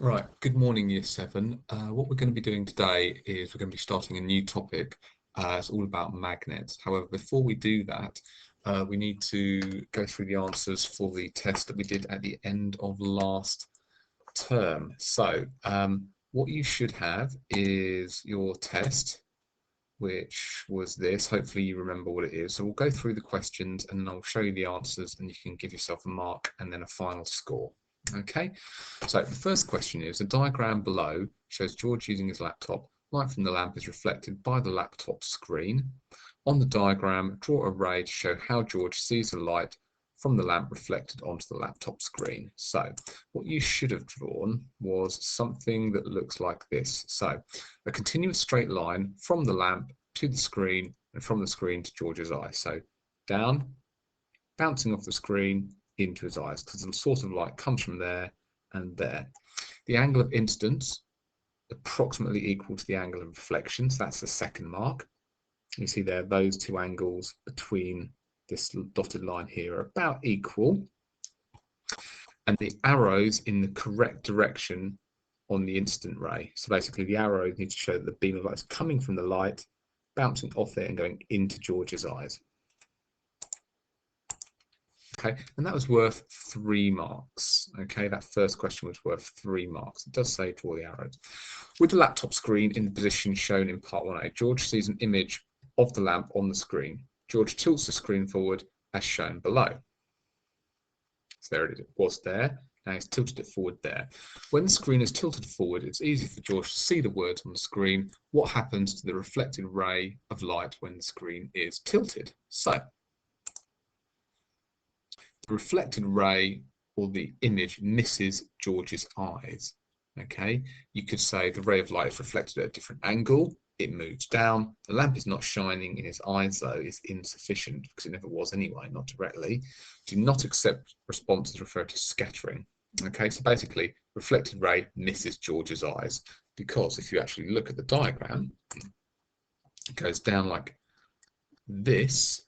Right, good morning, Year 7. What we're going to be doing today is we're going to be starting a new topic. It's all about magnets. However, before we do that, we need to go through the answers for the test that we did at the end of last term. So, what you should have is your test, which was this. Hopefully you remember what it is. So we'll go through the questions and I'll show you the answers and you can give yourself a mark and then a final score. Okay, so the first question is, the diagram below shows George using his laptop. Light from the lamp is reflected by the laptop screen. On the diagram, draw a ray to show how George sees the light from the lamp reflected onto the laptop screen. So what you should have drawn was something that looks like this. So a continuous straight line from the lamp to the screen and from the screen to George's eye. So down, bouncing off the screen into his eyes, because the source of light comes from there and there. The angle of incidence approximately equal to the angle of reflection, so that's the second mark. You see there, those two angles between this dotted line here are about equal, and the arrows in the correct direction on the incident ray. So basically the arrows need to show that the beam of light is coming from the light, bouncing off it and going into George's eyes. Okay, and that was worth 3 marks. Okay, that first question was worth 3 marks. It does say draw the arrows. With the laptop screen in the position shown in part 1A, George sees an image of the lamp on the screen. George tilts the screen forward as shown below. So there it was there. Now he's tilted it forward there. When the screen is tilted forward, it's easy for George to see the words on the screen. What happens to the reflected ray of light when the screen is tilted? So the reflected ray or the image misses George's eyes. Okay, you could say the ray of light is reflected at a different angle. It moves down. The lamp is not shining in his eyes, though, is insufficient because it never was anyway, not directly. Do not accept responses referred to scattering. Okay, so basically, reflected ray misses George's eyes because if you actually look at the diagram, it goes down like this,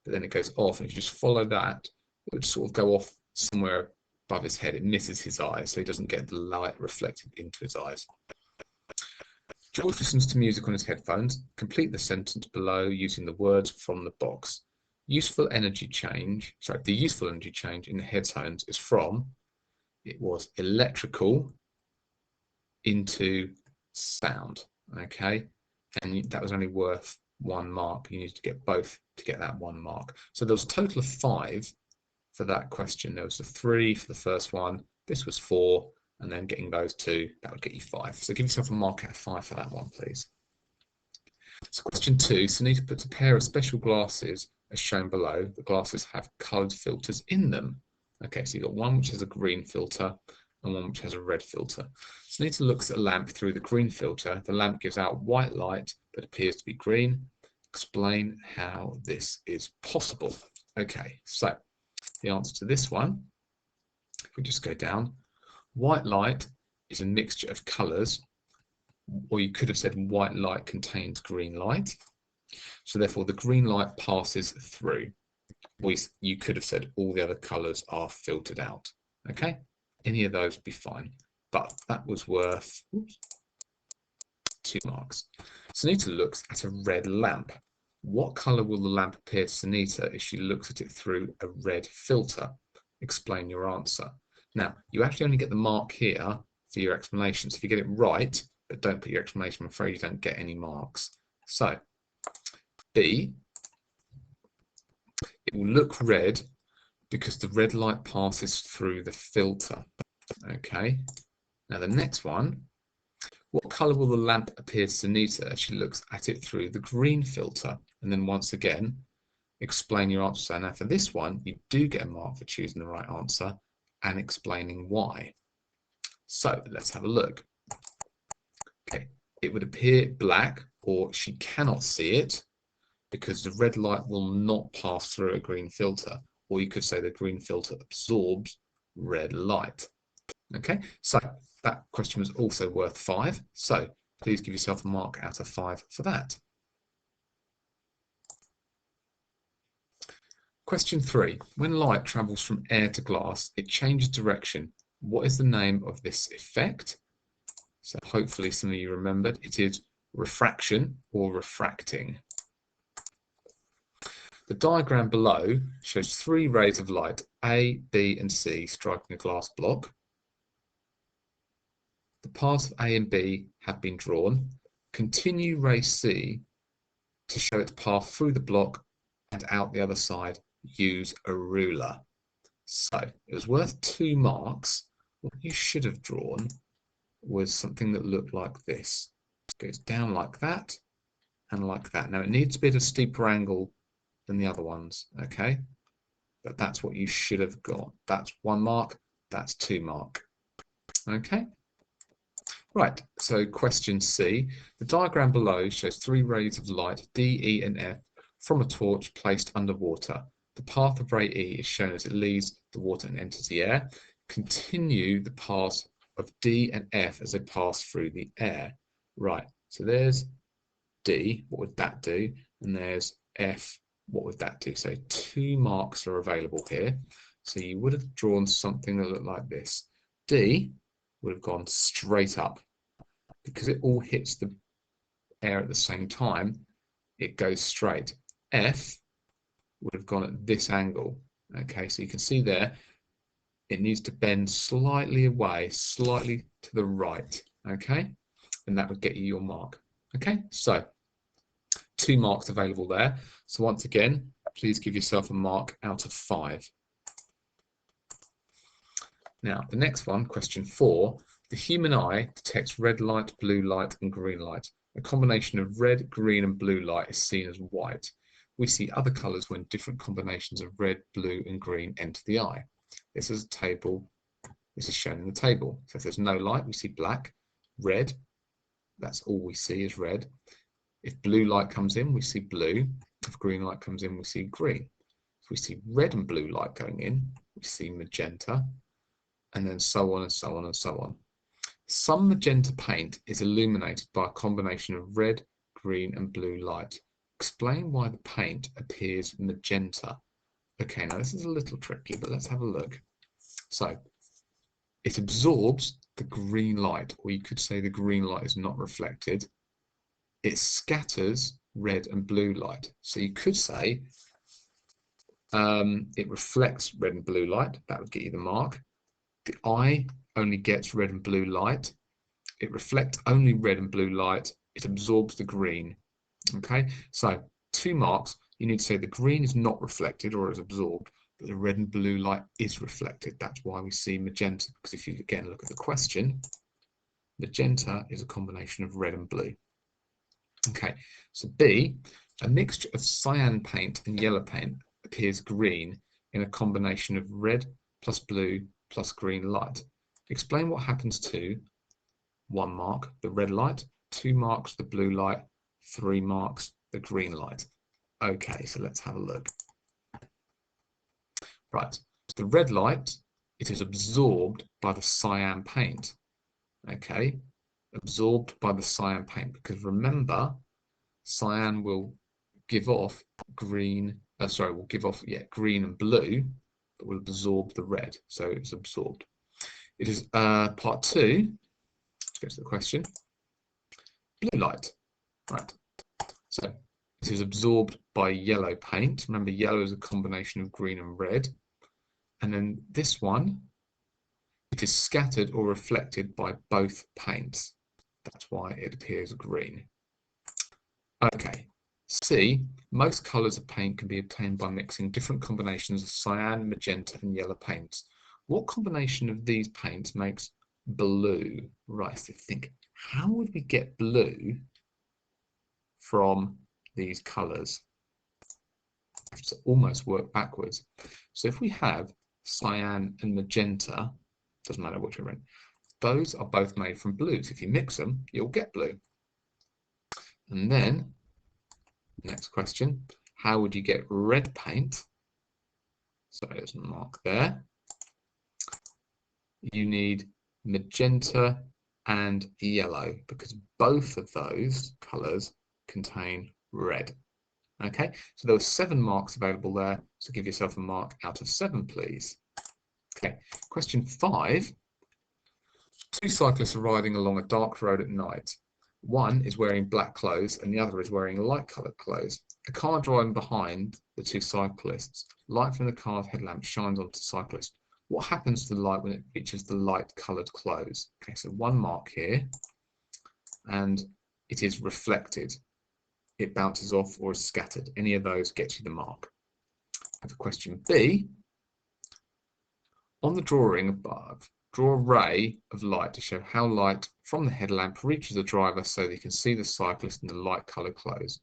but then it goes off, and if you just follow that, it would sort of go off somewhere above his head. It misses his eyes, so he doesn't get the light reflected into his eyes. George listens to music on his headphones. Complete the sentence below using the words from the box. The useful energy change in the headphones is from, it was electrical into sound. Okay, and that was only worth 1 mark. You need to get both to get that 1 mark. So there was a total of 5 for that question. There was a 3 for the first one. This was 4, and then getting those 2, that would get you 5. So give yourself a mark out of 5 for that one, please. So question 2, Sunita puts a pair of special glasses as shown below. The glasses have coloured filters in them. Okay, so you've got one which has a green filter and one which has a red filter. Sunita looks at a lamp through the green filter. The lamp gives out white light but appears to be green. Explain how this is possible. Okay, so the answer to this one, if we just go down, white light is a mixture of colours, or you could have said white light contains green light. So therefore the green light passes through. Or you could have said all the other colours are filtered out. Okay, any of those would be fine. But that was worth 2 marks. Sunita looks at a red lamp. What colour will the lamp appear to Sunita if she looks at it through a red filter? Explain your answer. Now, you actually only get the mark here for your explanation. So if you get it right, but don't put your explanation, I'm afraid you don't get any marks. So, B, it will look red because the red light passes through the filter. Okay, now the next one, what colour will the lamp appear to Sunita as she looks at it through the green filter? And then once again, explain your answer. Now for this one, you do get a mark for choosing the right answer and explaining why. So let's have a look. Okay, it would appear black, or she cannot see it because the red light will not pass through a green filter. Or you could say the green filter absorbs red light. Okay, so that question was also worth 5. So please give yourself a mark out of 5 for that. Question 3. When light travels from air to glass, it changes direction. What is the name of this effect? So hopefully some of you remembered. It is refraction or refracting. The diagram below shows 3 rays of light, A, B, and C, striking a glass block. The paths of A and B have been drawn. Continue ray C to show its path through the block and out the other side. Use a ruler. So it was worth 2 marks. What you should have drawn was something that looked like this. It goes down like that and like that. Now it needs to be at a steeper angle than the other ones, okay? But that's what you should have got. That's 1 mark, that's 2 mark. Okay? Right, so question C. The diagram below shows 3 rays of light, D, E, and F, from a torch placed underwater. The path of ray E is shown as it leaves the water and enters the air. Continue the path of D and F as they pass through the air. Right, so there's D, what would that do? And there's F, what would that do? So 2 marks are available here. So you would have drawn something that looked like this. D would have gone straight up. Because it all hits the air at the same time, it goes straight. F would have gone at this angle. Okay, so you can see there, it needs to bend slightly away, slightly to the right. Okay, and that would get you your mark. Okay, so 2 marks available there. So once again, please give yourself a mark out of 5. Now, the next one, question 4. The human eye detects red light, blue light, and green light. A combination of red, green, and blue light is seen as white. We see other colours when different combinations of red, blue, and green enter the eye. This is a table. This is shown in the table. So if there's no light, we see black, red. That's all we see is red. If blue light comes in, we see blue. If green light comes in, we see green. If we see red and blue light going in, we see magenta, and then so on and so on and so on. Some magenta paint is illuminated by a combination of red, green, and blue light. Explain why the paint appears magenta. Okay, now this is a little tricky, but let's have a look. So, it absorbs the green light, or you could say the green light is not reflected. It scatters red and blue light. So you could say it reflects red and blue light. That would get you the mark. The eye only gets red and blue light. It reflects only red and blue light. It absorbs the green. Okay, so 2 marks. You need to say the green is not reflected or is absorbed, but the red and blue light is reflected. That's why we see magenta, because if you again look at the question, magenta is a combination of red and blue. Okay, so B, a mixture of cyan paint and yellow paint appears green in a combination of red plus blue plus green light. Explain what happens to 1 mark, the red light, 2 marks, the blue light, 3 marks, the green light. Okay, so let's have a look. Right, the red light, it is absorbed by the cyan paint. Okay, absorbed by the cyan paint, because remember, cyan will give off green, green and blue, but will absorb the red, so it's absorbed. It is part 2. Let's go to the question. Blue light, right? So it is absorbed by yellow paint. Remember, yellow is a combination of green and red. And then this one, it is scattered or reflected by both paints. That's why it appears green. Okay. C, most colours of paint can be obtained by mixing different combinations of cyan, magenta, and yellow paints. What combination of these paints makes blue? Right, so think, how would we get blue from these colours? To almost work backwards. So if we have cyan and magenta, doesn't matter which we're in, those are both made from blues. If you mix them, you'll get blue. And then, next question, how would you get red paint? So there's a mark there. You need magenta and yellow, because both of those colours contain red. Okay, so there were 7 marks available there, so give yourself a mark out of 7, please. Okay, question 5. Two cyclists are riding along a dark road at night. One is wearing black clothes and the other is wearing light coloured clothes. A car driving behind the two cyclists. Light from the car's headlamp shines onto the cyclist. What happens to the light when it reaches the light coloured clothes? Okay, so one mark here, and it is reflected. It bounces off or is scattered. Any of those gets you the mark. For question B, on the drawing above, draw a ray of light to show how light from the headlamp reaches the driver so that you can see the cyclist in the light coloured clothes.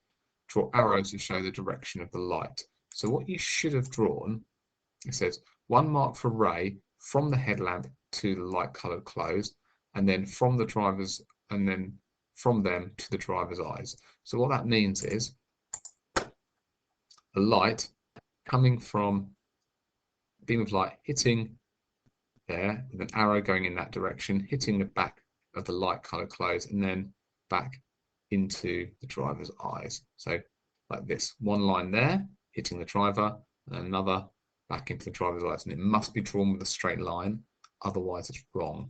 Draw arrows to show the direction of the light. So what you should have drawn, it says one mark for ray from the headlamp to the light coloured clothes, and then from the driver's, and then from them to the driver's eyes. So what that means is a light coming from a beam of light hitting there with an arrow going in that direction, hitting the back of the light coloured clothes and then back into the driver's eyes. So like this, one line there hitting the driver and another back into the driver's eyes, and it must be drawn with a straight line, otherwise it's wrong.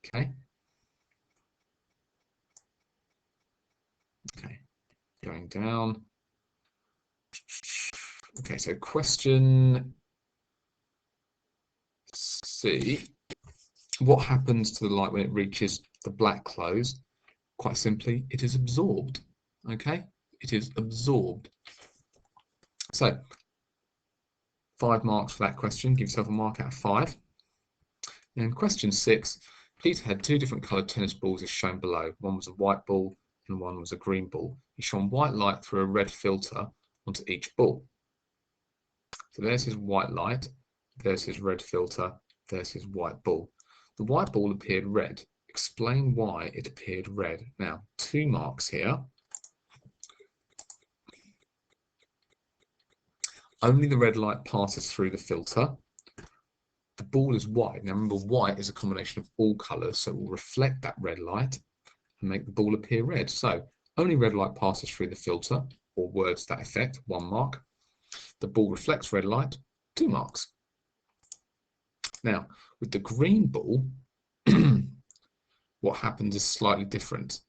Okay. Okay, going down. Okay, so question C. What happens to the light when it reaches the black clothes? Quite simply, it is absorbed. Okay, it is absorbed. So 5 marks for that question. Give yourself a mark out of 5. And question 6. Peter had 2 different coloured tennis balls as shown below. One was a white ball and one was a green ball. He shone white light through a red filter onto each ball. So there's his white light, there's his red filter, there's his white ball. The white ball appeared red. Explain why it appeared red. Now, 2 marks here. Only the red light passes through the filter. The ball is white. Now remember, white is a combination of all colours, so it will reflect that red light and make the ball appear red. So only red light passes through the filter, or words to that effect, 1 mark. The ball reflects red light, 2 marks. Now, with the green ball, what happens is slightly different.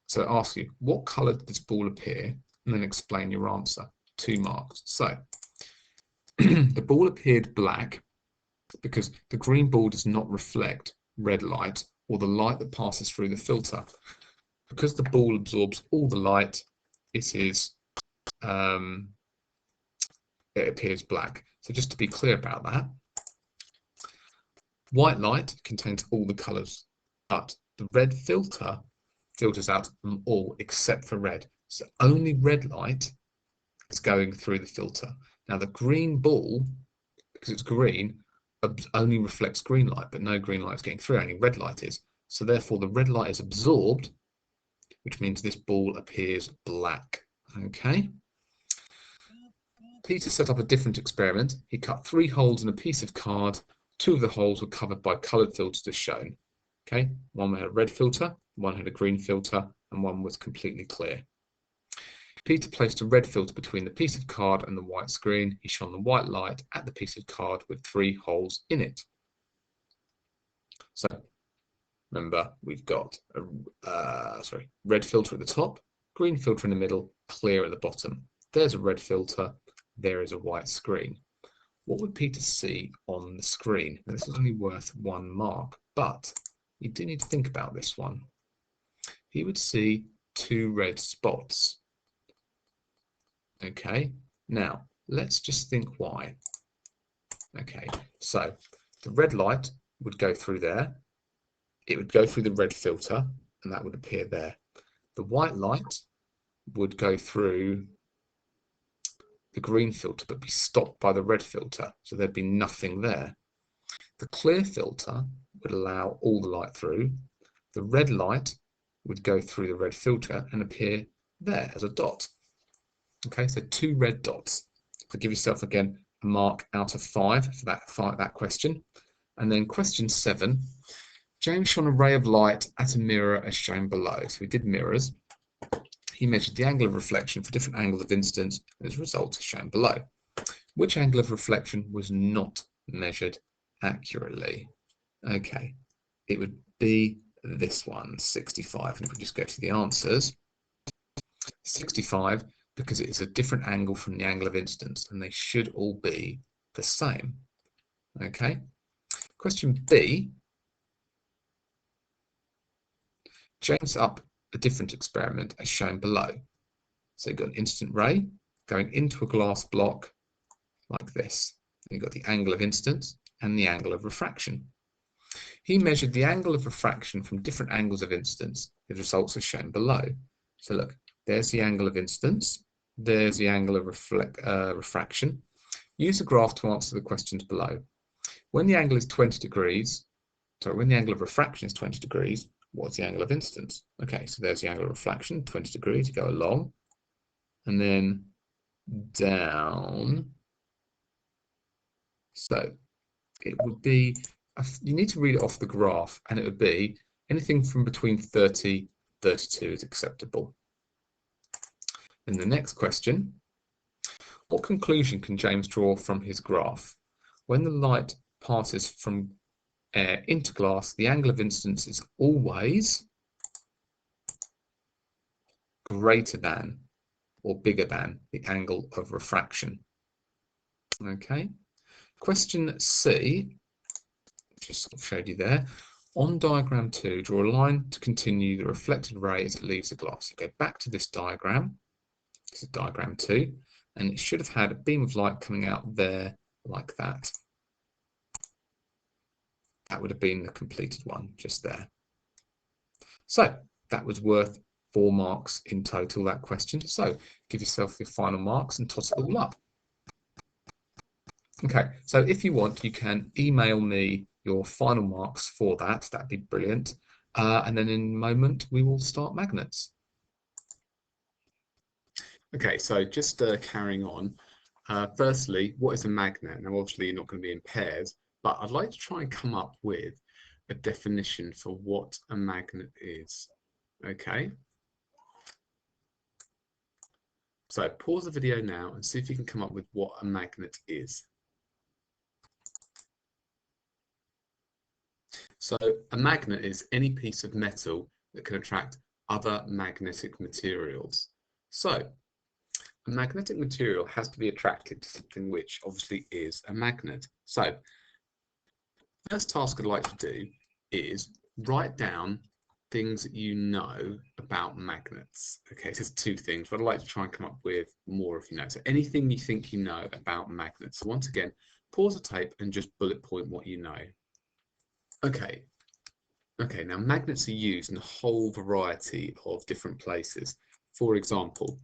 So it asks you, what colour did this ball appear? And then explain your answer, 2 marks. So the ball appeared black because the green ball does not reflect red light or the light that passes through the filter. Because the ball absorbs all the light, it is it appears black. So just to be clear about that, white light contains all the colours, but the red filter filters out them all except for red. So only red light is going through the filter. Now the green ball, because it's green, only reflects green light, but no green light is getting through, only red light is. So therefore the red light is absorbed, which means this ball appears black. Okay. Peter set up a different experiment. He cut 3 holes in a piece of card. 2 of the holes were covered by coloured filters as shown. Okay, one had a red filter, one had a green filter, and one was completely clear. Peter placed a red filter between the piece of card and the white screen. He shone the white light at the piece of card with 3 holes in it. So remember, we've got a red filter at the top, green filter in the middle, clear at the bottom. There's a red filter, there is a white screen. What would Peter see on the screen? Now, this is only worth 1 mark, but you do need to think about this one. He would see 2 red spots. Okay, now let's just think why. Okay, so the red light would go through there. It would go through the red filter, and that would appear there. The white light would go through the green filter, but be stopped by the red filter, so there'd be nothing there. The clear filter would allow all the light through. The red light would go through the red filter and appear there as a dot. Okay, so 2 red dots. So give yourself again a mark out of 5 for that question. And then question 7, James shone a ray of light at a mirror as shown below. So we did mirrors. He measured the angle of reflection for different angles of incidence, and his results are shown below. Which angle of reflection was not measured accurately? Okay, it would be this one, 65. And if we just go to the answers, 65, because it is a different angle from the angle of incidence, and they should all be the same. Okay, question B. Change up a different experiment as shown below. So you've got an incident ray going into a glass block like this. You've got the angle of incidence and the angle of refraction. He measured the angle of refraction from different angles of incidence. His results are shown below. So look, there's the angle of incidence. There's the angle of refraction. Use the graph to answer the questions below. When the angle is 20 degrees, sorry, when the angle of refraction is 20 degrees, what's the angle of incidence? Okay, so there's the angle of refraction, 20 degrees, you go along, and then down. So it would be, you need to read it off the graph, and it would be anything from between 30, 32 is acceptable. In the next question, what conclusion can James draw from his graph? When the light passes from air into glass, the angle of incidence is always greater than or bigger than the angle of refraction. Okay. Question C, just sort of showed you there. On diagram 2, draw a line to continue the reflected ray as it leaves the glass. So go back to this diagram. This is diagram 2, and it should have had a beam of light coming out there like that. That would have been the completed one just there. So that was worth 4 marks in total, that question. So give yourself your final marks and toss it all up. Okay, so if you want, you can email me your final marks for that. That'd be brilliant. And then in a moment, we will start magnets. Okay, so just carrying on. Firstly, what is a magnet? Now, obviously, you're not going to be in pairs, but I'd like to try and come up with a definition for what a magnet is. Okay. So pause the video now and see if you can come up with what a magnet is. So a magnet is any piece of metal that can attract other magnetic materials. So a magnetic material has to be attracted to something which obviously is a magnet. So first task I'd like to do is write down things that you know about magnets. Okay, so there's 2 things, but I'd like to try and come up with more if you know. So anything you think you know about magnets. So once again, pause the tape and just bullet point what you know. Okay. Okay, now magnets are used in a whole variety of different places. For example,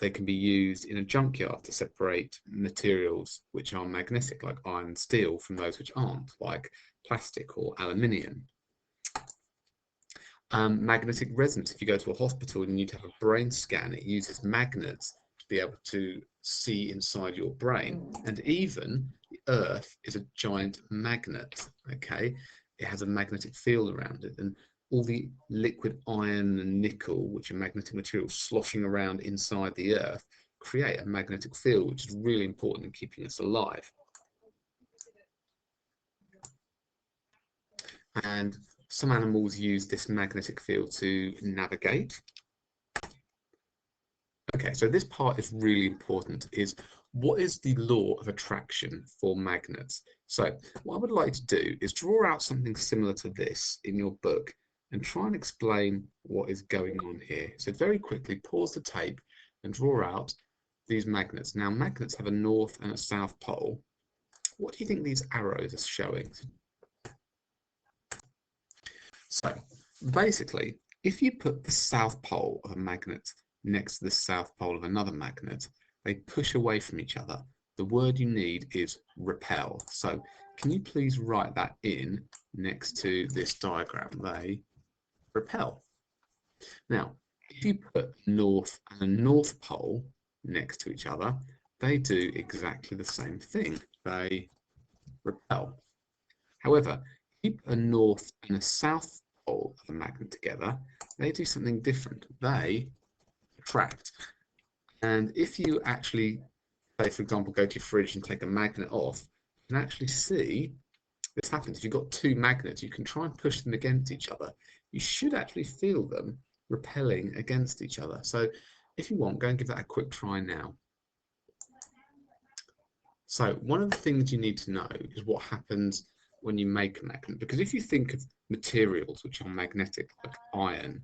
they can be used in a junkyard to separate materials which are magnetic, like iron and steel, from those which aren't, like plastic or aluminium. Magnetic resonance, if you go to a hospital and you need to have a brain scan, it uses magnets to be able to see inside your brain. And even the Earth is a giant magnet, okay? It has a magnetic field around it, and all the liquid iron and nickel, which are magnetic materials sloshing around inside the Earth, create a magnetic field, which is really important in keeping us alive. And some animals use this magnetic field to navigate. Okay, so this part is really important, is what is the law of attraction for magnets? So what I would like to do is draw out something similar to this in your book and try and explain what is going on here. So very quickly pause the tape and draw out these magnets. Now magnets have a north and a south pole. What do you think these arrows are showing? So basically, if you put the south pole of a magnet next to the south pole of another magnet, they push away from each other. The word you need is repel. So can you please write that in next to this diagram? They repel. Now, if you put north and a north pole next to each other, they do exactly the same thing. They repel. However, if you put a north and a south pole of a magnet together, they do something different. They attract. And if you actually, say for example, go to your fridge and take a magnet off, you can actually see this happens. If you've got two magnets, you can try and push them against each other. You should actually feel them repelling against each other. So if you want, go and give that a quick try now. So one of the things you need to know is what happens when you make a magnet. Because if you think of materials which are magnetic, like iron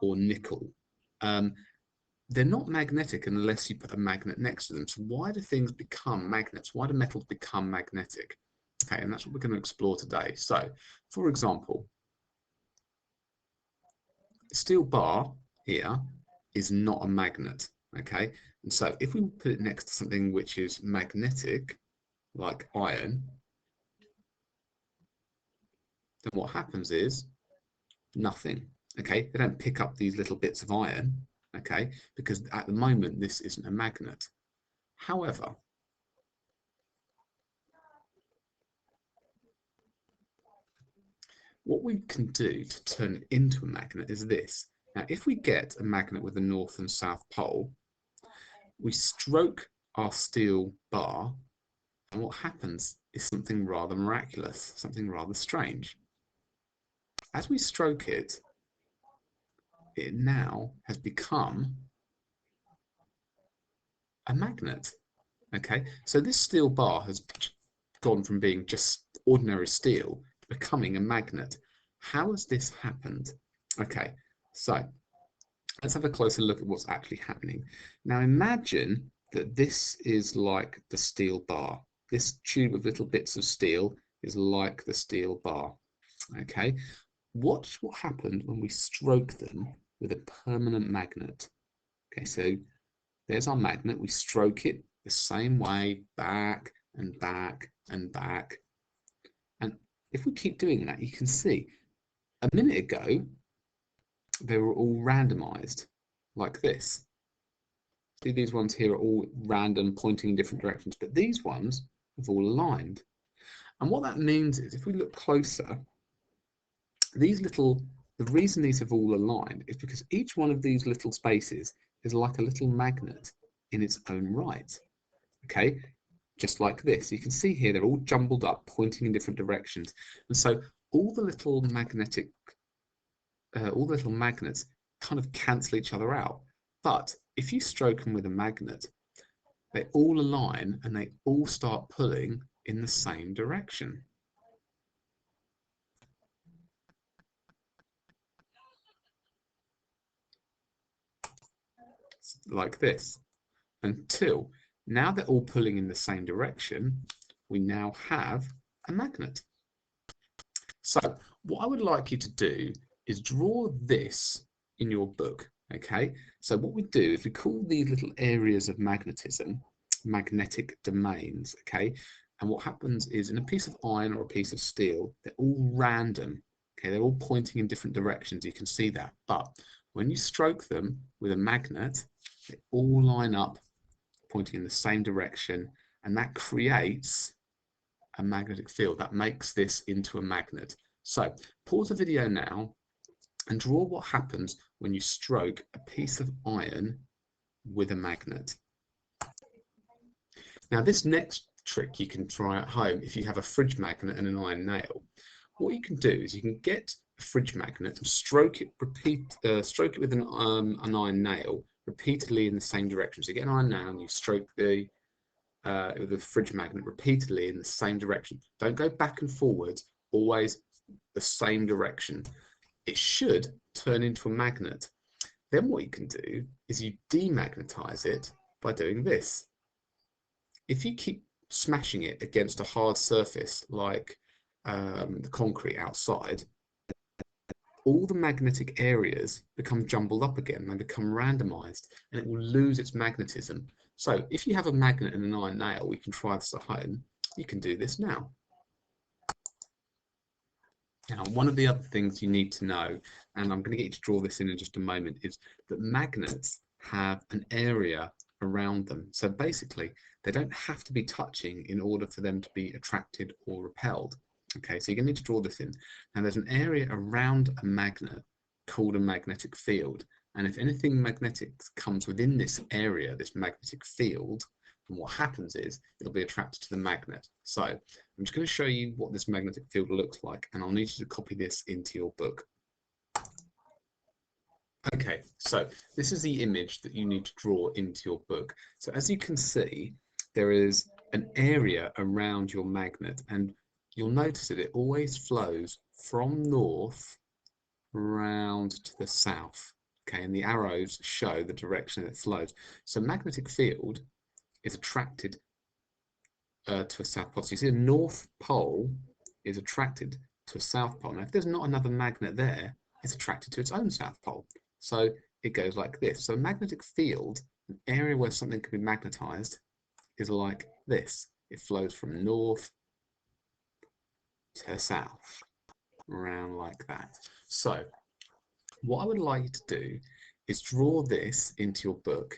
or nickel, they're not magnetic unless you put a magnet next to them. So why do things become magnets? Why do metals become magnetic? Okay, and that's what we're going to explore today. So, for example, the steel bar here is not a magnet, okay? And so if we put it next to something which is magnetic, like iron, then what happens is nothing, okay? They don't pick up these little bits of iron, okay? Because at the moment, this isn't a magnet. However, what we can do to turn it into a magnet is this. Now, if we get a magnet with a north and south pole, we stroke our steel bar, and what happens is something rather miraculous, something rather strange. As we stroke it, it now has become a magnet. Okay, so this steel bar has gone from being just ordinary steel to becoming a magnet. How has this happened? Okay, so let's have a closer look at what's actually happening. Now imagine that this is like the steel bar. This tube of little bits of steel is like the steel bar. Okay, watch what happened when we stroke them with a permanent magnet. Okay, so there's our magnet. We stroke it the same way, back and back and back. And if we keep doing that, you can see a minute ago, they were all randomized like this. See, these ones here are all random, pointing in different directions, but these ones have all aligned. And what that means is, if we look closer, the reason these have all aligned is because each one of these little spaces is like a little magnet in its own right. Okay, just like this. You can see here they're all jumbled up, pointing in different directions. And so all the little magnets kind of cancel each other out. But if you stroke them with a magnet, they all align and they all start pulling in the same direction. Like this. Until now they're all pulling in the same direction, we now have a magnet. So what I would like you to do is draw this in your book, okay? So what we do is we call these little areas of magnetism magnetic domains, okay? And what happens is in a piece of iron or a piece of steel, they're all random, okay? They're all pointing in different directions, you can see that. But when you stroke them with a magnet, they all line up pointing in the same direction, and that creates a magnetic field that makes this into a magnet. So pause the video now and draw what happens when you stroke a piece of iron with a magnet. Now this next trick you can try at home if you have a fridge magnet and an iron nail. What you can do is you can get a fridge magnet and stroke it with an iron nail repeatedly in the same direction. So you get an iron nail and you stroke the fridge magnet repeatedly in the same direction. Don't go back and forwards, always the same direction. It should turn into a magnet. Then what you can do is you demagnetize it by doing this. If you keep smashing it against a hard surface like the concrete outside, all the magnetic areas become jumbled up again, they become randomized, and it will lose its magnetism. So if you have a magnet and an iron nail, we can try this at home. You can do this now. Now, one of the other things you need to know, and I'm going to get you to draw this in just a moment, is that magnets have an area around them. So basically, they don't have to be touching in order for them to be attracted or repelled. Okay, so you're going to need to draw this in. Now, there's an area around a magnet called a magnetic field. And if anything magnetic comes within this area, this magnetic field, And what happens is it'll be attracted to the magnet. So I'm just going to show you what this magnetic field looks like, and I'll need you to copy this into your book. Okay, so this is the image that you need to draw into your book. So as you can see, there is an area around your magnet, and you'll notice that it always flows from north round to the south. Okay, and the arrows show the direction it flows. So magnetic field is attracted to a south pole. So you see a north pole is attracted to a south pole. Now, if there's not another magnet there, it's attracted to its own south pole. So it goes like this. So a magnetic field, an area where something can be magnetized, is like this. It flows from north to south, around like that. So what I would like you to do is draw this into your book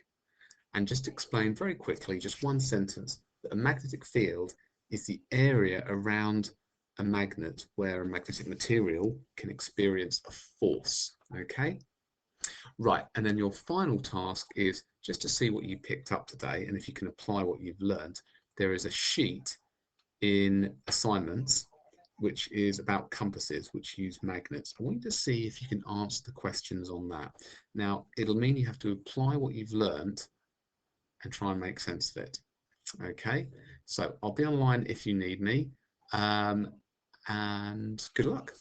and just explain very quickly, just one sentence, that a magnetic field is the area around a magnet where a magnetic material can experience a force. Okay? Right, and then your final task is just to see what you picked up today and if you can apply what you've learned. There is a sheet in assignments which is about compasses which use magnets. I want you to see if you can answer the questions on that. Now, it'll mean you have to apply what you've learned and try and make sense of it. Okay, so I'll be online if you need me, and good luck.